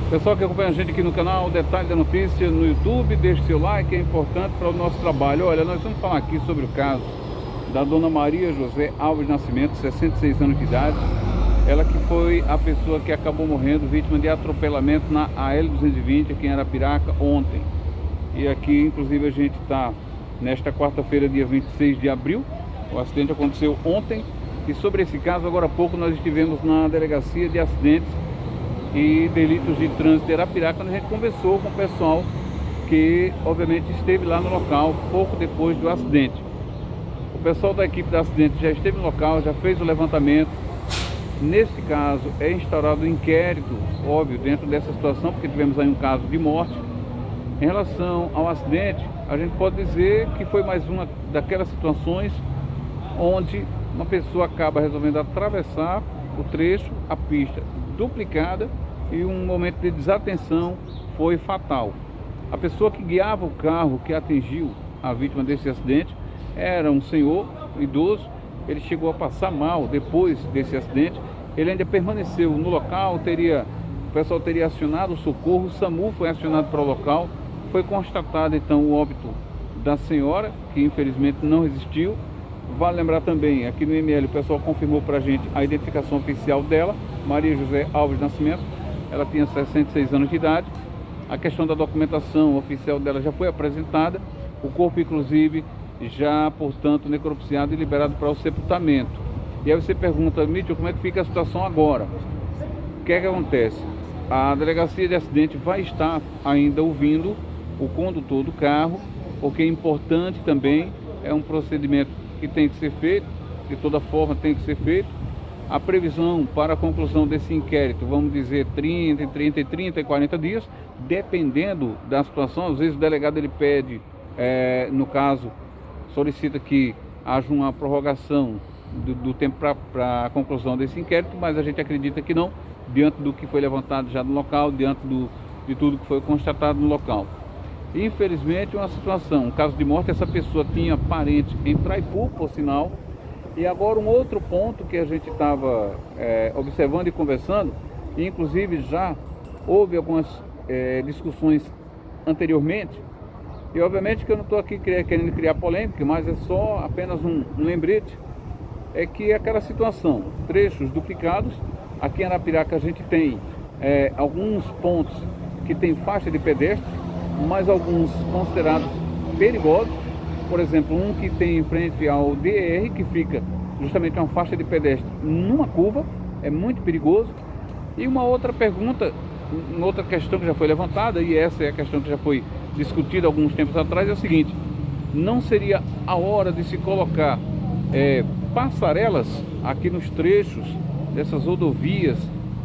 Pessoal que acompanha a gente aqui no canal Detalhe da Notícia no YouTube, deixe seu like, é importante para o nosso trabalho. Olha, nós vamos falar aqui sobre o caso da dona Maria José Alves Nascimento, 66 anos de idade. Ela que foi a pessoa que acabou morrendo vítima de atropelamento na AL-220 aqui em Arapiraca ontem. E aqui, inclusive, a gente está nesta quarta-feira, dia 26 de abril. O acidente aconteceu ontem. E sobre esse caso, agora há pouco, nós estivemos na Delegacia de Acidentes e Delitos de Trânsito de Arapiraca, onde a gente conversou com o pessoal que, obviamente, esteve lá no local pouco depois do acidente. O pessoal da equipe do acidente já esteve no local, já fez o levantamento. Nesse caso, é instaurado um inquérito, óbvio, dentro dessa situação, porque tivemos aí um caso de morte. Em relação ao acidente, a gente pode dizer que foi mais uma daquelas situações onde uma pessoa acaba resolvendo atravessar o trecho, a pista duplicada, e um momento de desatenção foi fatal. A pessoa que guiava o carro que atingiu a vítima desse acidente era um senhor idoso. Ele chegou a passar mal depois desse acidente. Ele ainda permaneceu no local, o pessoal teria acionado o socorro, o SAMU foi acionado para o local. Foi constatado então o óbito da senhora, que infelizmente não resistiu. Vale lembrar também, aqui no ML o pessoal confirmou para a gente a identificação oficial dela, Maria José Alves Nascimento. Ela tinha 66 anos de idade. A questão da documentação oficial dela já foi apresentada. O corpo, inclusive, já, portanto, necropsiado e liberado para o sepultamento. E aí você pergunta, Mítico, como é que fica a situação agora? O que é que acontece? A delegacia de acidente vai estar ainda ouvindo o condutor do carro, porque é importante também, é um procedimento que tem que ser feito, de toda forma tem que ser feito. A previsão para a conclusão desse inquérito, vamos dizer 30 e 40 dias, dependendo da situação. Às vezes o delegado ele pede, no caso, solicita que haja uma prorrogação do tempo para a conclusão desse inquérito, mas a gente acredita que não, diante do que foi levantado já no local, diante de tudo que foi constatado no local. Infelizmente, uma situação, um caso de morte, essa pessoa tinha parente em Traipu, por sinal. E agora um outro ponto que a gente estava observando e conversando, e inclusive já houve algumas discussões anteriormente, e obviamente que eu não estou aqui querendo criar polêmica, mas é só apenas um lembrete, é que aquela situação, trechos duplicados. Aqui em Arapiraca a gente tem alguns pontos que tem faixa de pedestre, mas alguns considerados perigosos. Por exemplo, um que tem em frente ao DR, que fica justamente uma faixa de pedestre numa curva, é muito perigoso. E uma outra pergunta, uma outra questão que já foi levantada, e essa é a questão que já foi discutida alguns tempos atrás, é o seguinte: não seria a hora de se colocar passarelas aqui nos trechos dessas rodovias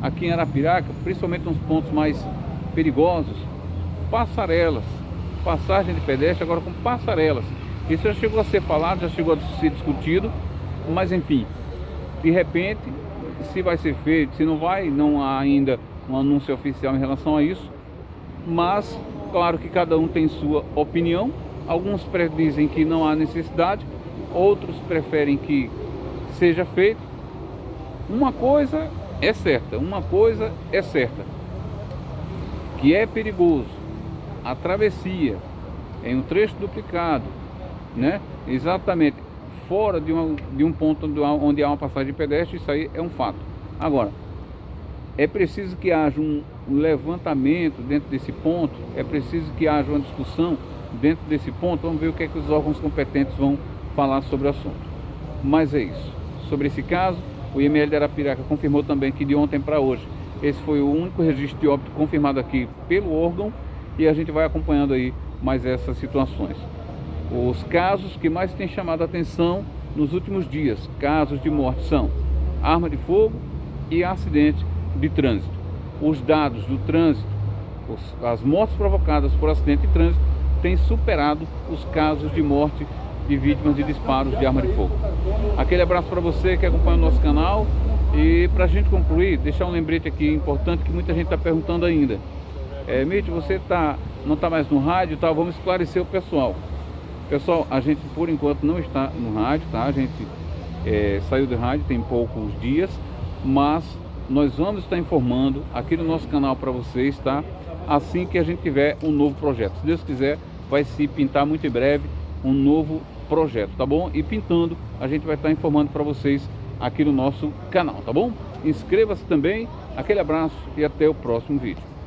aqui em Arapiraca, principalmente nos pontos mais perigosos? Passarelas, passagem de pedestre agora com passarelas. Isso já chegou a ser falado, já chegou a ser discutido, mas enfim, de repente, se vai ser feito, se não vai, não há ainda um anúncio oficial em relação a isso, mas claro que cada um tem sua opinião. Alguns dizem que não há necessidade, outros preferem que seja feito. Uma coisa é certa, que é perigoso a travessia em um trecho duplicado, né? Exatamente fora de um ponto onde há uma passagem de pedestre, isso aí é um fato. Agora, é preciso que haja um levantamento dentro desse ponto, é preciso que haja uma discussão dentro desse ponto. Vamos ver o que é que os órgãos competentes vão falar sobre o assunto. Mas é isso. Sobre esse caso, o IML de Arapiraca confirmou também que de ontem para hoje, esse foi o único registro de óbito confirmado aqui pelo órgão, e a gente vai acompanhando aí mais essas situações. Os casos que mais têm chamado a atenção nos últimos dias, casos de morte, são arma de fogo e acidente de trânsito. Os dados do trânsito, as mortes provocadas por acidente de trânsito, têm superado os casos de morte de vítimas de disparos de arma de fogo. Aquele abraço para você que acompanha o nosso canal. E para a gente concluir, deixar um lembrete aqui importante que muita gente está perguntando ainda. Mítico, você não está mais no rádio, tá? Vamos esclarecer o pessoal. Pessoal, a gente por enquanto não está no rádio, tá? A gente saiu do rádio tem poucos dias, mas nós vamos estar informando aqui no nosso canal para vocês, tá? Assim que a gente tiver um novo projeto. Se Deus quiser, vai se pintar muito em breve um novo projeto, tá bom? E pintando, a gente vai estar informando para vocês aqui no nosso canal, tá bom? Inscreva-se também, aquele abraço e até o próximo vídeo.